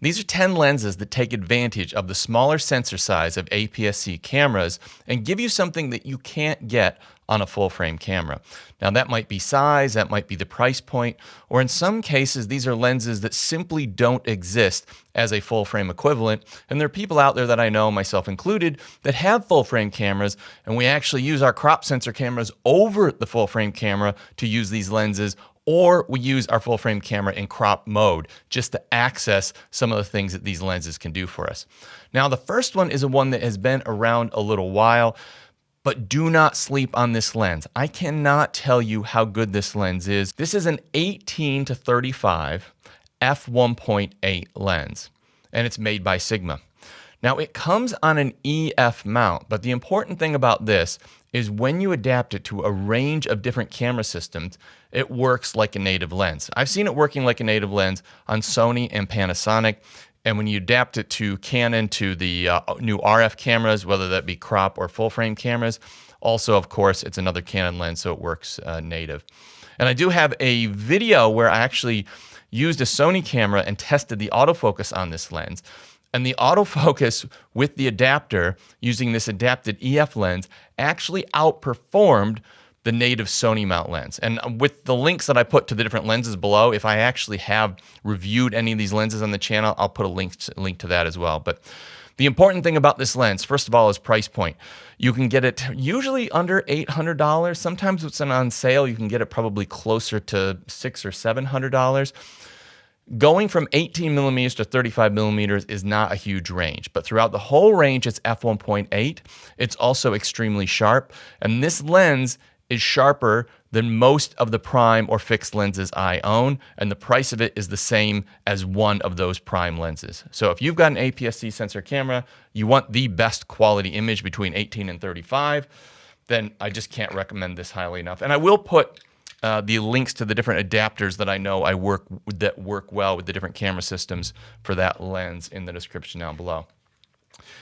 These are 10 lenses that take advantage of the smaller sensor size of APS-C cameras and give you something that you can't get on a full-frame camera. Now that might be size, that might be the price point, or in some cases these are lenses that simply don't exist as a full-frame equivalent, and there are people out there that I know, myself included, that have full-frame cameras, and we actually use our crop sensor cameras over the full-frame camera to use these lenses, or we use our full frame camera in crop mode just to access some of the things that these lenses can do for us. Now, the first one is one that has been around a little while, but do not sleep on this lens. I cannot tell you how good this lens is. This is an 18 to 35 f1.8 lens, and it's made by Sigma. Now, it comes on an EF mount, but the important thing about this is when you adapt it to a range of different camera systems, it works like a native lens. I've seen it working like a native lens on Sony and Panasonic, and when you adapt it to Canon, to the new RF cameras, whether that be crop or full frame cameras, also, of course, it's another Canon lens, so it works native. And I do have a video where I actually used a Sony camera and tested the autofocus on this lens. And the autofocus with the adapter, using this adapted EF lens, actually outperformed the native Sony mount lens. And with the links that I put to the different lenses below, if I actually have reviewed any of these lenses on the channel, I'll put a link to that as well. But the important thing about this lens, first of all, is price point. You can get it usually under $800. Sometimes it's on sale. You can get it probably closer to $600 or $700. Going from 18 millimeters to 35 millimeters is not a huge range, but throughout the whole range, it's f1.8. It's also extremely sharp, and this lens is sharper than most of the prime or fixed lenses I own, and the price of it is the same as one of those prime lenses. So if you've got an APS-C sensor camera, you want the best quality image between 18 and 35, then I just can't recommend this highly enough. And I will put the links to the different adapters that I know that work well with the different camera systems for that lens in the description down below.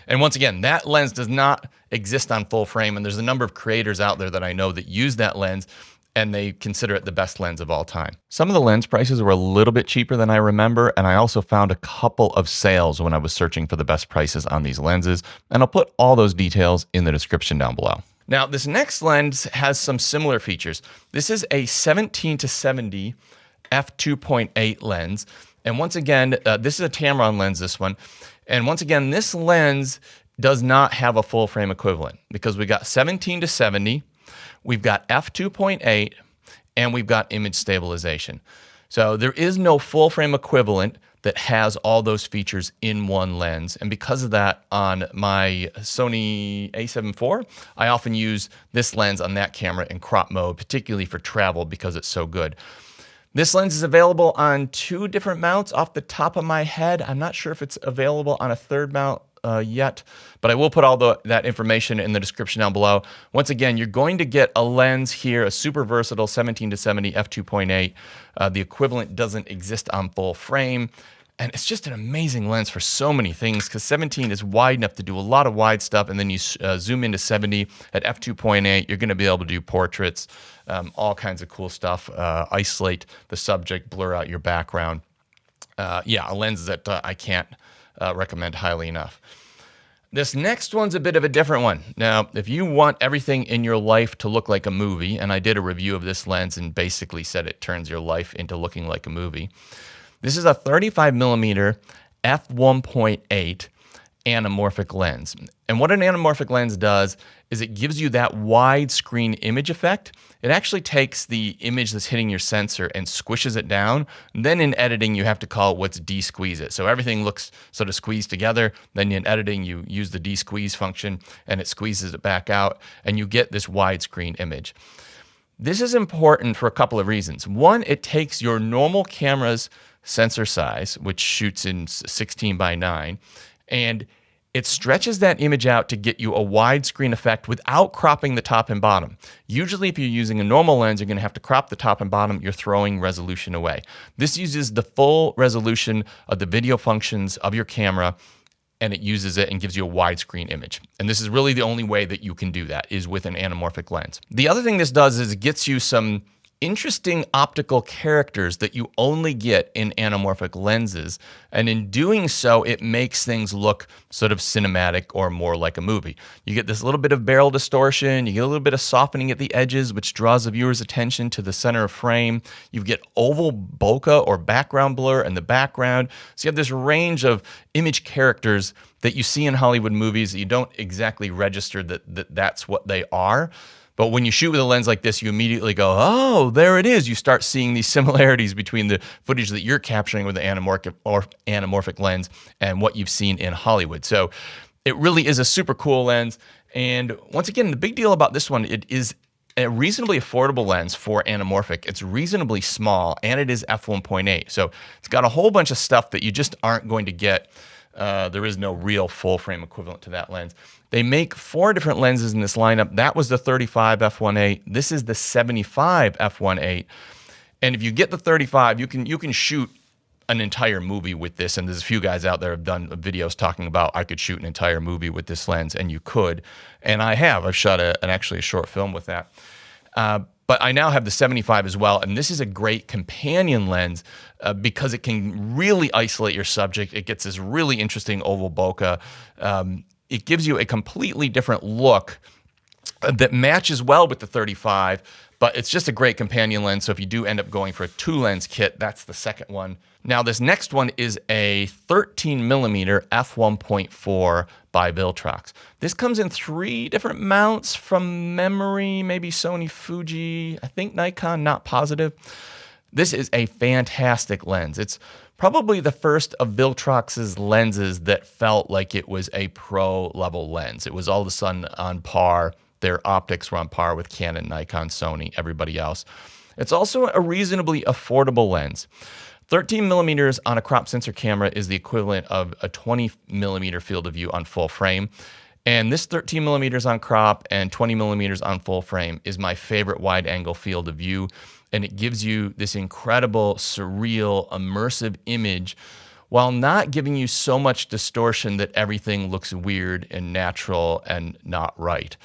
And once again, that lens does not exist on full frame, and there's a number of creators out there that I know that use that lens, and they consider it the best lens of all time. Some of the lens prices were a little bit cheaper than I remember, and I also found a couple of sales when I was searching for the best prices on these lenses, and I'll put all those details in the description down below. Now, this next lens has some similar features. This is a 17 to 70 f2.8 lens. And once again, this is a Tamron lens, this one. And once again, this lens does not have a full frame equivalent because we got 17 to 70, we've got f2.8, and we've got image stabilization. So there is no full frame equivalent that has all those features in one lens. And because of that, on my Sony a7 IV, I often use this lens on that camera in crop mode, particularly for travel because it's so good. This lens is available on 2 different mounts off the top of my head. I'm not sure if it's available on a third mount yet, but I will put all that information in the description down below. Once again, you're going to get a lens here, a super versatile 17 to 70 f2.8. The equivalent doesn't exist on full frame, and it's just an amazing lens for so many things because 17 is wide enough to do a lot of wide stuff, and then you zoom into 70 at f2.8, you're going to be able to do portraits, all kinds of cool stuff, isolate the subject, blur out your background. Yeah, a lens that I can't recommend highly enough. This next one's a bit of a different one. Now, if you want everything in your life to look like a movie, and I did a review of this lens and basically said it turns your life into looking like a movie, this is a 35 millimeter f1.8 anamorphic lens. And what an anamorphic lens does is it gives you that widescreen image effect. It actually takes the image that's hitting your sensor and squishes it down. Then in editing, you have to call what's de-squeeze it. So everything looks sort of squeezed together. Then in editing, you use the de-squeeze function and it squeezes it back out and you get this widescreen image. This is important for a couple of reasons. One, it takes your normal camera's sensor size, which shoots in 16:9, and it stretches that image out to get you a widescreen effect without cropping the top and bottom. Usually if you're using a normal lens, you're going to have to crop the top and bottom. You're throwing resolution away. This uses the full resolution of the video functions of your camera, and it uses it and gives you a widescreen image. And this is really the only way that you can do that is with an anamorphic lens. The other thing this does is it gets you some interesting optical characters that you only get in anamorphic lenses. And in doing so, it makes things look sort of cinematic or more like a movie. You get this little bit of barrel distortion, you get a little bit of softening at the edges, which draws the viewer's attention to the center of frame. You get oval bokeh or background blur in the background. So you have this range of image characters that you see in Hollywood movies that you don't exactly register that that's what they are. But when you shoot with a lens like this, you immediately go, oh, there it is. You start seeing these similarities between the footage that you're capturing with the anamorphic lens and what you've seen in Hollywood. So it really is a super cool lens. And once again, the big deal about this one, it is a reasonably affordable lens for anamorphic. It's reasonably small, and it is f1.8. So it's got a whole bunch of stuff that you just aren't going to get. There is no real full frame equivalent to that lens. They make 4 different lenses in this lineup. That was the 35 f1.8. This is the 75 f1.8. And if you get the 35, you can shoot an entire movie with this. And there's a few guys out there have done videos talking about I could shoot an entire movie with this lens, and you could. And I have. I've shot actually a short film with that. But I now have the 75 as well, and this is a great companion lens because it can really isolate your subject. It gets this really interesting oval bokeh. It gives you a completely different look that matches well with the 35, but it's just a great companion lens. So if you do end up going for a 2-lens kit, that's the second one. Now this next one is a 13mm f1.4 by Viltrox. This comes in 3 different mounts from memory, maybe Sony, Fuji, I think Nikon, not positive. This is a fantastic lens. It's probably the first of Viltrox's lenses that felt like it was a pro-level lens. It was all of a sudden on par. Their optics were on par with Canon, Nikon, Sony, everybody else. It's also a reasonably affordable lens. 13mm on a crop sensor camera is the equivalent of a 20mm field of view on full frame. And this 13mm on crop and 20mm on full frame is my favorite wide angle field of view. And it gives you this incredible, surreal, immersive image while not giving you so much distortion that everything looks weird and natural and not right.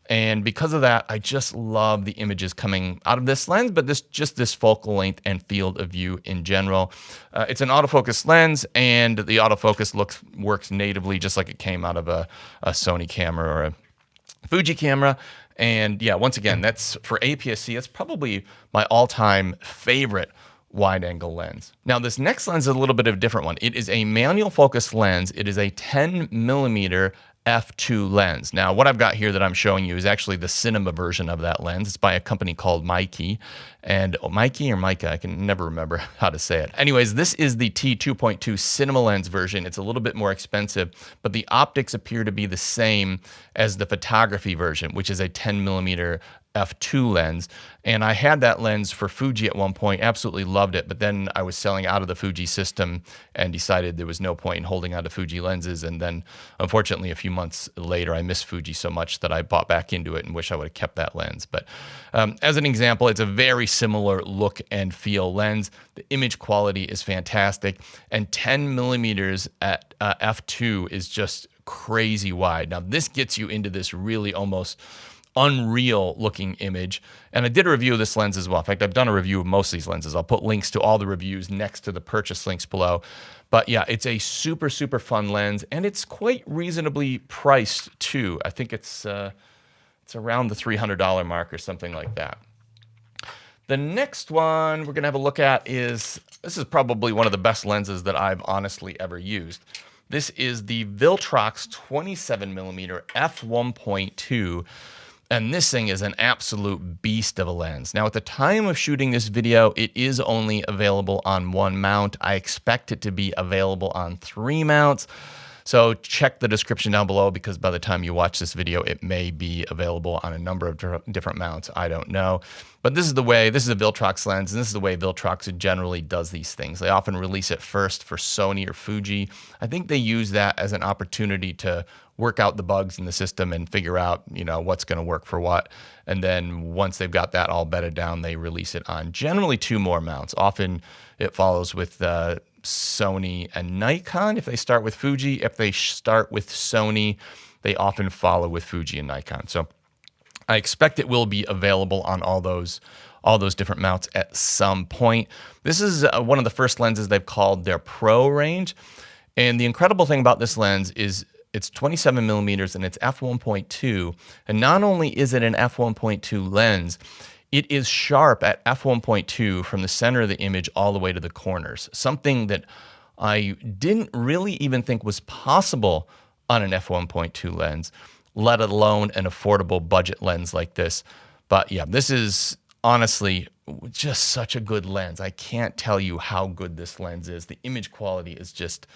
And because of that, I just love the images coming out of this lens, but this focal length and field of view in general. It's an autofocus lens, and the autofocus works natively just like it came out of a Sony camera or a Fuji camera. And yeah, once again, that's for APS-C. That's probably my all-time favorite wide-angle lens. Now, this next lens is a little bit of a different one. It is a manual focus lens. It is a 10mm f2 lens. Now, what I've got here that I'm showing you is actually the cinema version of that lens. It's by a company called Make. And Make or Micah, I can never remember how to say it. Anyways, this is the T2.2 cinema lens version. It's a little bit more expensive, but the optics appear to be the same as the photography version, which is a 10mm f2 lens. And I had that lens for Fuji at one point, absolutely loved it, but then I was selling out of the Fuji system and decided there was no point in holding on to Fuji lenses. And then unfortunately a few months later, I missed Fuji so much that I bought back into it and wish I would have kept that lens. But as an example, it's a very similar look and feel lens. The image quality is fantastic, and 10mm at f2 is just crazy wide. Now this gets you into this really almost unreal looking image. And I did a review of this lens as well. In fact, I've done a review of most of these lenses. I'll put links to all the reviews next to the purchase links below. But yeah, it's a super, super fun lens, and it's quite reasonably priced too. I think it's around the $300 mark or something like that. The next one we're gonna have a look at this is probably one of the best lenses that I've honestly ever used. This is the Viltrox 27mm f1.2. And this thing is an absolute beast of a lens. Now, at the time of shooting this video, it is only available on 1 mount. I expect it to be available on 3 mounts. So check the description down below, because by the time you watch this video, it may be available on a number of different mounts. I don't know. But this is a Viltrox lens, and this is the way Viltrox generally does these things. They often release it first for Sony or Fuji. I think they use that as an opportunity to work out the bugs in the system and figure out, what's going to work for what. And then once they've got that all bedded down, they release it on generally 2 more mounts. Often it follows with Sony and Nikon if they start with Fuji. If they start with Sony, they often follow with Fuji and Nikon. So I expect it will be available on all those all those different mounts at some point. This is one of the first lenses they've called their Pro range. And the incredible thing about this lens is it's 27 millimeters and it's f1.2. And not only is it an f1.2 lens, it is sharp at f1.2 from the center of the image all the way to the corners. Something that I didn't really even think was possible on an f1.2 lens, let alone an affordable budget lens like this. But yeah, this is honestly just such a good lens. I can't tell you how good this lens is. The image quality is just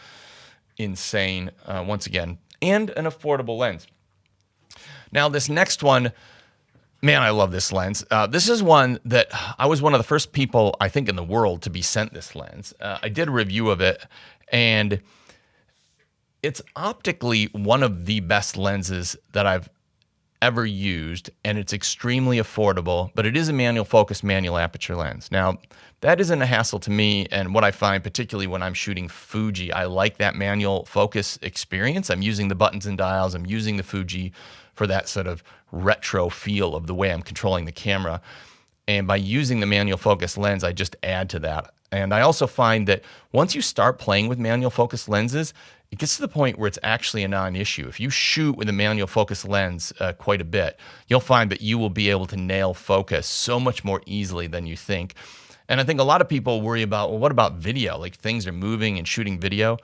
insane, once again, and an affordable lens. Now, this next one, man, I love this lens. This is one that I was one of the first people, I think, in the world to be sent this lens. I did a review of it, and it's optically one of the best lenses that I've ever used, and it's extremely affordable, but it is a manual focus, manual aperture lens. Now, that isn't a hassle to me, and what I find, particularly when I'm shooting Fuji, I like that manual focus experience. I'm using the buttons and dials, I'm using the Fuji for that sort of retro feel of the way I'm controlling the camera. And by using the manual focus lens, I just add to that. And I also find that once you start playing with manual focus lenses, it gets to the point where it's actually a non-issue. If you shoot with a manual focus lens quite a bit, you'll find that you will be able to nail focus so much more easily than you think. And I think a lot of people worry about, well, what about video? Like things are moving and shooting video.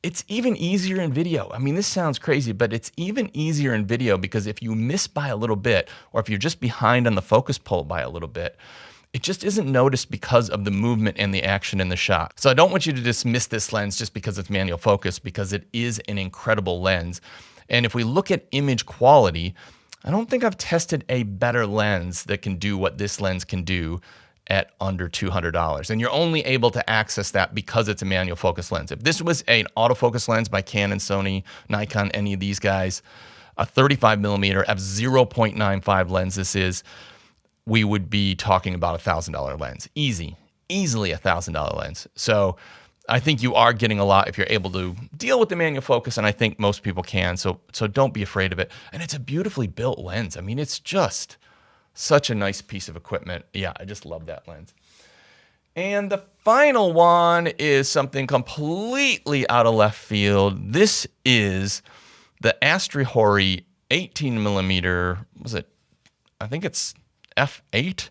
It's even easier in video. I mean, this sounds crazy, but it's even easier in video because if you miss by a little bit, or if you're just behind on the focus pull by a little bit, it just isn't noticed because of the movement and the action in the shot. So I don't want you to dismiss this lens just because it's manual focus, because it is an incredible lens. And if we look at image quality, I don't think I've tested a better lens that can do what this lens can do at under $200. And you're only able to access that because it's a manual focus lens. If this was an autofocus lens by Canon, Sony, Nikon, any of these guys, a 35 millimeter f/0.95 lens this is, we would be talking about a $1,000 lens. Easily a $1,000 lens. So I think you are getting a lot if you're able to deal with the manual focus, and I think most people can. So don't be afraid of it. And it's a beautifully built lens. I mean, it's just such a nice piece of equipment. Yeah, I just love that lens. And the final one is something completely out of left field. This is the Astrihori 18 millimeter, I think it's f8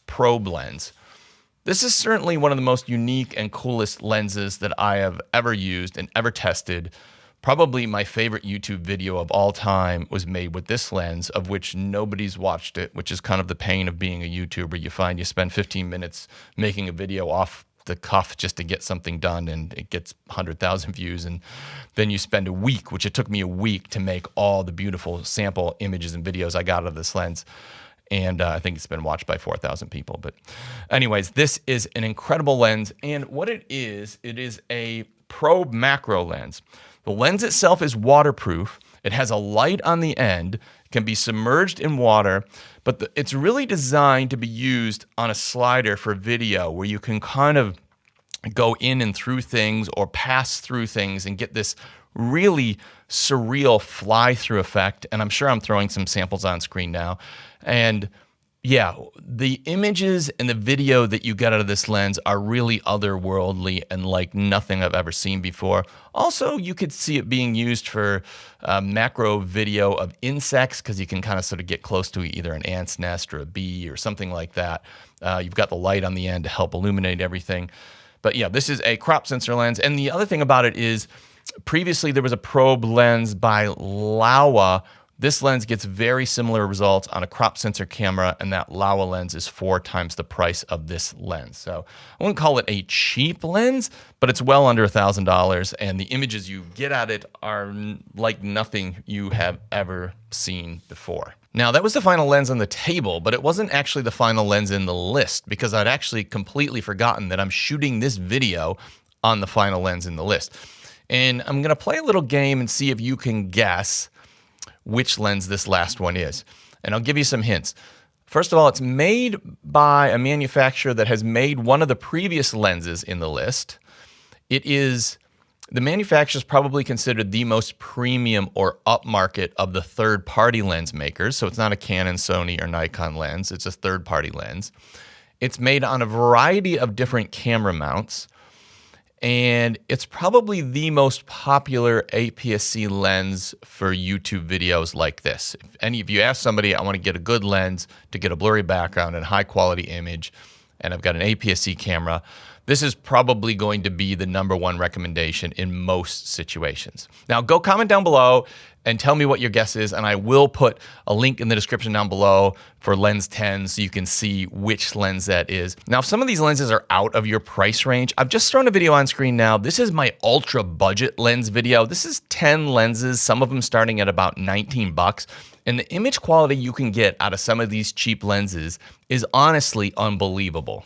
probe lens. This is certainly one of the most unique and coolest lenses that I have ever used and ever tested. Probably my favorite YouTube video of all time was made with this lens, of which nobody's watched it, which is kind of the pain of being a YouTuber. You find you spend 15 minutes making a video off the cuff just to get something done, and it gets 100,000 views, and then you spend a week, which it took me a week to make all the beautiful sample images and videos I got out of this lens. And I think it's been watched by 4,000 people. But anyways, this is an incredible lens. And what it is a probe macro lens. The lens itself is waterproof. It has a light on the end, can be submerged in water, but it's really designed to be used on a slider for video where you can kind of go in and through things or pass through things and get this really surreal fly-through effect. And I'm sure I'm throwing some samples on screen now. And yeah, the images and the video that you get out of this lens are really otherworldly and like nothing I've ever seen before. Also, you could see it being used for macro video of insects, because you can kind of sort of get close to either an ant's nest or a bee or something like that. You've got the light on the end to help illuminate everything. But yeah, this is a crop sensor lens. And the other thing about it is, previously there was a probe lens by Laowa. This lens gets very similar results on a crop sensor camera, and that Laowa lens is 4 times the price of this lens. So I wouldn't call it a cheap lens, but it's well under $1,000, and the images you get at it are like nothing you have ever seen before. Now, that was the final lens on the table, but it wasn't actually the final lens in the list, because I'd actually completely forgotten that I'm shooting this video on the final lens in the list. And I'm going to play a little game and see if you can guess which lens this last one is. And I'll give you some hints. First of all, it's made by a manufacturer that has made one of the previous lenses in the list. It is The manufacturer is probably considered the most premium or upmarket of the third-party lens makers. So it's not a Canon, Sony, or Nikon lens. It's a third-party lens. It's made on a variety of different camera mounts. And it's probably the most popular APS-C lens for YouTube videos like this. If you ask somebody, I want to get a good lens to get a blurry background and high quality image, and I've got an APS-C camera, this is probably going to be the #1 recommendation in most situations. Now, go comment down below and tell me what your guess is, and I will put a link in the description down below for lens 10 so you can see which lens that is. Now, if some of these lenses are out of your price range, I've just thrown a video on screen now. This is my ultra budget lens video. This is 10 lenses, some of them starting at about 19 bucks. And the image quality you can get out of some of these cheap lenses is honestly unbelievable.